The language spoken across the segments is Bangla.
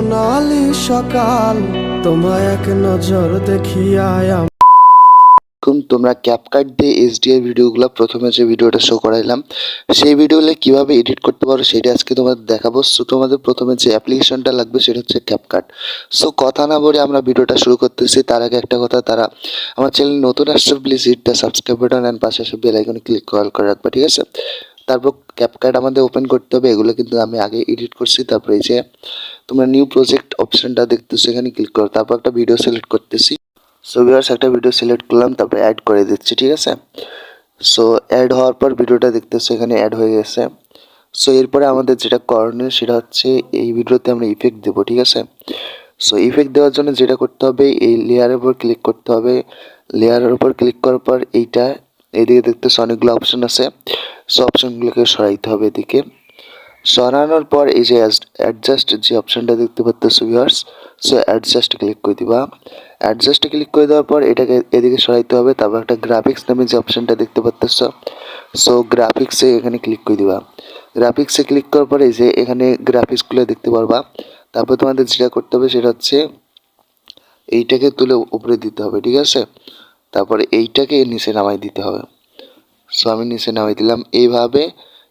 সোনালি সকাল তোমায় এক নজর দেখিয়া তোমরা ক্যাপকাট দিয়ে এইচডিআর ভিডিওগুলো প্রথমে যে ভিডিওটা শো করাইলাম সেই ভিডিওগুলো কিভাবে এডিট করতে পারো সেটা আজকে তোমাদের দেখাবো। সো তোমাদের প্রথমে যে অ্যাপ্লিকেশনটা লাগবে সেটা হচ্ছে ক্যাপকাট। সো কথা না বলে আমরা ভিডিওটা শুরু করতেছি। তার আগে একটা কথা, তারা আমার চ্যানেল নতুন আসছে please hit the subscribe button and পাশে এসে বেল আইকনে ক্লিক করে রাখবে, ঠিক আছে? তারপর ক্যাপকাট আমাদের ওপেন করতে হবে। এগুলো কিন্তু আমি আগে এডিট করছি। তারপরে এই যে তোমরা নিউ প্রজেক্ট অপশনটা দেখতেছো, এখানে ক্লিক করো। তারপর একটা ভিডিও সিলেক্ট করতেছি। সো ভিউয়ার্স, একটা ভিডিও সিলেক্ট করলাম, তারপরে অ্যাড করে দিচ্ছি, ঠিক আছে? সো অ্যাড হওয়ার পর ভিডিওটা দেখতেছো এখানে অ্যাড হয়ে গেছে। সো এরপরে আমাদের যেটা করণীয় সেটা হচ্ছে এই ভিডিওতে আমরা ইফেক্ট দেবো, ঠিক আছে? সো ইফেক্ট দেওয়ার জন্য যেটা করতে হবে, এই লেয়ারের উপর ক্লিক করতে হবে। লেয়ারের উপর ক্লিক করার পর এইদিকে দেখতেছো অনেকগুলো অপশন আছে। সো অপশনগুলোকে সরাইতে হবে এদিকে। সরানোর পর এই যে অ্যাডজাস্ট যে অপশনটা দেখতে পাচ্তেছো ভিউয়ার্স, সো অ্যাডজাস্ট ক্লিক করে দিবা। অ্যাডজাস্টে ক্লিক করে দেওয়ার পর এটাকে এদিকে সরাইতে হবে। তারপর একটা গ্রাফিক্স নামে যে অপশনটা দেখতে পাচ্তেছো, সো গ্রাফিক্সে এখানে ক্লিক করে দিবা। গ্রাফিক্সে ক্লিক করার পরে যে এখানে গ্রাফিক্সগুলো দেখতে পারবা। তারপর তোমাদের যেটা করতে হবে সেটা হচ্ছে এইটাকে তুলে উপরে দিতে হবে, ঠিক আছে? তারপরে এইটাকে নিচে নামাই দিতে হবে। সো আমি নিচে নামাই দিলাম এইভাবে।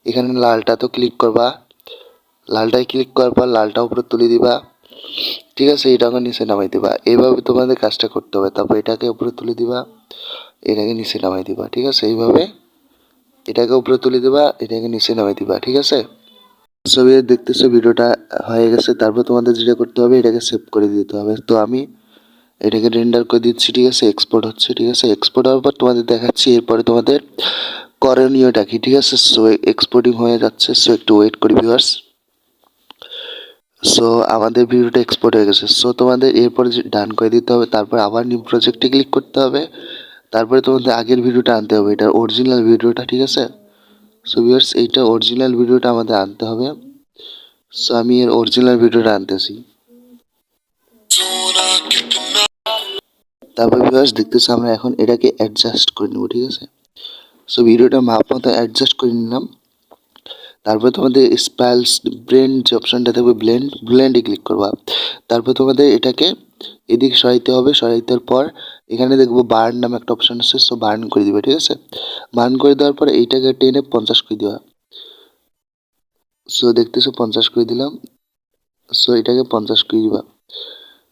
এখানে লালটা তো ক্লিক করবা, লালটায় ক্লিক করার পর লালটা উপরে তুলে দিবা, ঠিক আছে? এটাকে নিচে নামাই দিবা। এইভাবে তোমাদের কাজটা করতে হবে। তারপর এটাকে উপরে তুলে দিবা, এটাকে নিচে নামাই দিবা, ঠিক আছে? এইভাবে এটাকে উপরে তুলে দিবা, এটাকে নিচে নামাই দিবা, ঠিক আছে? ছবি দেখতেছো ভিডিওটা হয়ে গেছে। তারপর তোমাদের যেটা করতে হবে এটাকে সেভ করে দিতে হবে। তো আমি এটাকে রেন্ডার করে দিচ্ছি, ঠিক আছে? এক্সপোর্ট হচ্ছে, ঠিক আছে? এক্সপোর্ট হওয়ার পর তোমাদের দেখাচ্ছি এরপরে তোমাদের করণীয়টা কি, ঠিক আছে? সো এক্সপোর্টিং হয়ে যাচ্ছে, সো একটু ওয়েট করি ভিউয়ার্স। সো আমাদের ভিডিওটা এক্সপোর্ট হয়ে গেছে। সো তোমাদের এরপরে ডান করে দিতে হবে। তারপর আবার নিউ প্রজেক্টে ক্লিক করতে হবে। তারপরে তোমাদের আগের ভিডিওটা আনতে হবে, এটা অরিজিনাল ভিডিওটা, ঠিক আছে? সো ভিউয়ার্স, এইটা অরিজিনাল ভিডিওটা আমাদের আনতে হবে। সো আমি এর অরিজিনাল ভিডিওটা আনতেছি। তারপর ভিউয়ার্স দেখতেছি আমরা এখন এটাকে অ্যাডজাস্ট করে নেবো, ঠিক আছে? সো ভিডিওটা মাপ মতো অ্যাডজাস্ট করে নিলাম। তারপরে তোমাদের স্পাইলস ব্লেন্ড যে অপশনটা থাকবে, ব্লেন্ডে ক্লিক করবা। তারপর তোমাদের এটাকে এদিকে সরাইতে হবে। সরাইতে পর এখানে দেখবো বার্ন নামে একটা অপশন আছে, সো বার্ন করে দিবে, ঠিক আছে? বার্ন করে দেওয়ার পর এইটাকে টেনে 50 করে দেওয়া। সো দেখতেছো 50 করে দিলাম। সো এটাকে 50 করে দিবা।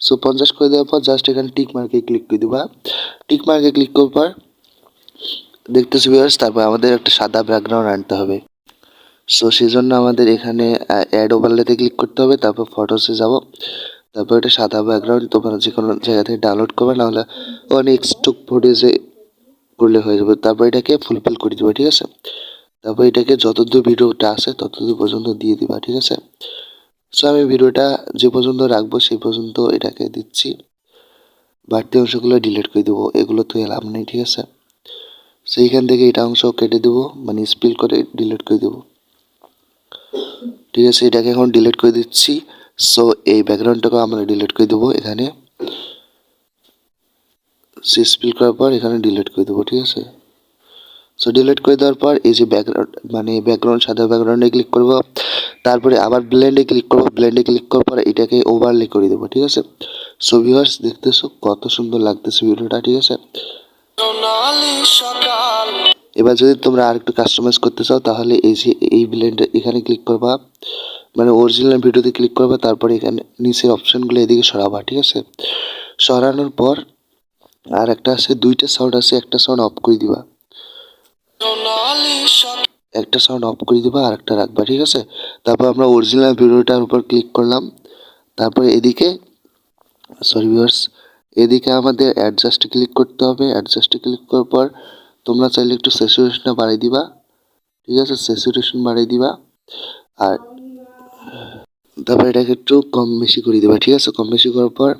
সো 50 করে দেওয়ার পর জাস্ট এখানে টিক মার্কে ক্লিক করে দিবা। টিক মার্কে ক্লিক করার পর দেখতেছো ভিউয়ার্স, তারপর আমাদের একটা সাদা ব্যাকগ্রাউন্ড আনতে হবে। সো সেই জন্য আমাদের এখানে অ্যাড ওভারলেতে ক্লিক করতে হবে। তারপর ফটোসে যাব। তারপর এটা সাদা ব্যাকগ্রাউন্ড তোমরা যে কোনো জায়গা থেকে ডাউনলোড করবে, নাহলে অনেক স্টক ফুটেজে করলে হয়ে যাবে। তারপর এটাকে ফুলফিল করে দেবে, ঠিক আছে? তারপর এটাকে যতদূর ভিডিওটা আছে ততদূর পর্যন্ত দিয়ে দিবা, ঠিক আছে? সো আমি ভিডিওটা যে পর্যন্ত রাখবো সেই পর্যন্ত এটাকে দিচ্ছি। বাড়তি অংশগুলো ডিলিট করে দেবো, এগুলো তো লাভ নেই, ঠিক আছে? সেইখান থেকে এটা অংশ কেটে দেবো, মানে স্পিল করে ডিলিট করে দেবো, ঠিক আছে? এটাকে এখন ডিলিট করে দিচ্ছি। সো এই ব্যাকগ্রাউন্ডটাকে আমরা ডিলিট করে দেবো এখানে। স্পিল করার পর এখানে ডিলিট করে দেবো, ঠিক আছে? সো ডিলিট করে দেওয়ার পর এই যে ব্যাকগ্রাউন্ড সাদা ব্যাকগ্রাউন্ডে ক্লিক করব। তারপরে আবার ব্লেন্ডে ক্লিক করব। ব্লেন্ডে ক্লিক করার পর এটাকে ওভারলে করে দেবো, ঠিক আছে? সো ভিউয়ার্স দেখতেছো কত সুন্দর লাগতেছে ভিডিওটা, ঠিক আছে? এবার যদি তোমরা আর একটু কাস্টমাইজ করতে চাও তাহলে এই যে এই ব্লেন্ডে এখানে ক্লিক করবা, মানে অরিজিনাল ভিডিওতে ক্লিক করবা। তারপরে এখানে নিচের অপশনগুলো এদিকে সরাবা, ঠিক আছে? সরানোর পর আর একটা আছে, দুইটা সাউন্ড আছে, একটা সাউন্ড অফ করে দিবা, একটা সাউন্ড অফ করে দিবা আর একটা রাখবা, ঠিক আছে? তারপর আমরা অরিজিনাল ভিডিওটার উপর ক্লিক করলাম। তারপরে এদিকে ভিউয়ার্স, এদিকে আমাদের অ্যাডজাস্টে ক্লিক করতে হবে। অ্যাডজাস্টে ক্লিক করার পর তোমরা চাইলে একটু স্যাচুরেশনটা বাড়িয়ে দিবা, ঠিক আছে? স্যাচুরেশন বাড়িয়ে দিবা। আর তারপর এটাকে একটু কম বেশি করে দিবা, ঠিক আছে? কম বেশি করার পর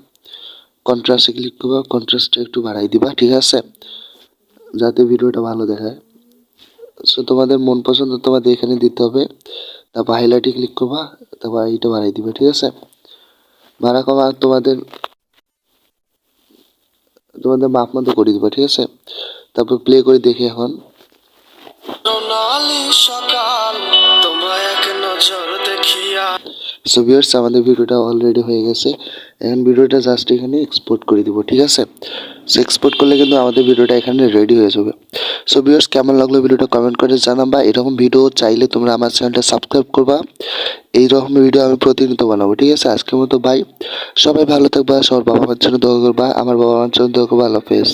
কন্ট্রাস্টে ক্লিক করবা, কন্ট্রাস্টটা একটু বাড়াই দিবা, ঠিক আছে? যাতে ভিডিওটা ভালো দেখায়। সো তোমাদের মন পছন্দ তোমাদের এখানে দিতে হবে। তারপর হাইলাইটে ক্লিক করবা, তারপর এইটা বাড়াই দিবে, ঠিক আছে? ভাড়া কমা তোমাদের মাপ মতো করে দিবা, ঠিক আছে? তারপর প্লে করে দেখি এখন। সো ভিউয়ার্স আমাদের ভিডিওটা অলরেডি হয়ে গেছে। এখন ভিডিওটা জাস্ট এখানে এক্সপোর্ট করে দিব, ঠিক আছে? সো এক্সপোর্ট করলে কিন্তু আমাদের ভিডিওটা এখানে রেডি হয়ে যাবে। সো ভিউয়ার্স কেমন লাগলো ভিডিওটা কমেন্ট করে জানাবা। এরকম ভিডিও চাইলে তোমরা আমার চ্যানেলটা সাবস্ক্রাইব করবা। এইরকম ভিডিও আমি প্রতিনিয়ত বানাবো, ঠিক আছে? আজকের মতো বাই। সবাই ভালো থাকবা, সবার বাবা মার জন্য দোয়া করবা, আমার বাবা মার জন্য দোয়া করবা। আল্লাহ হাফেজ।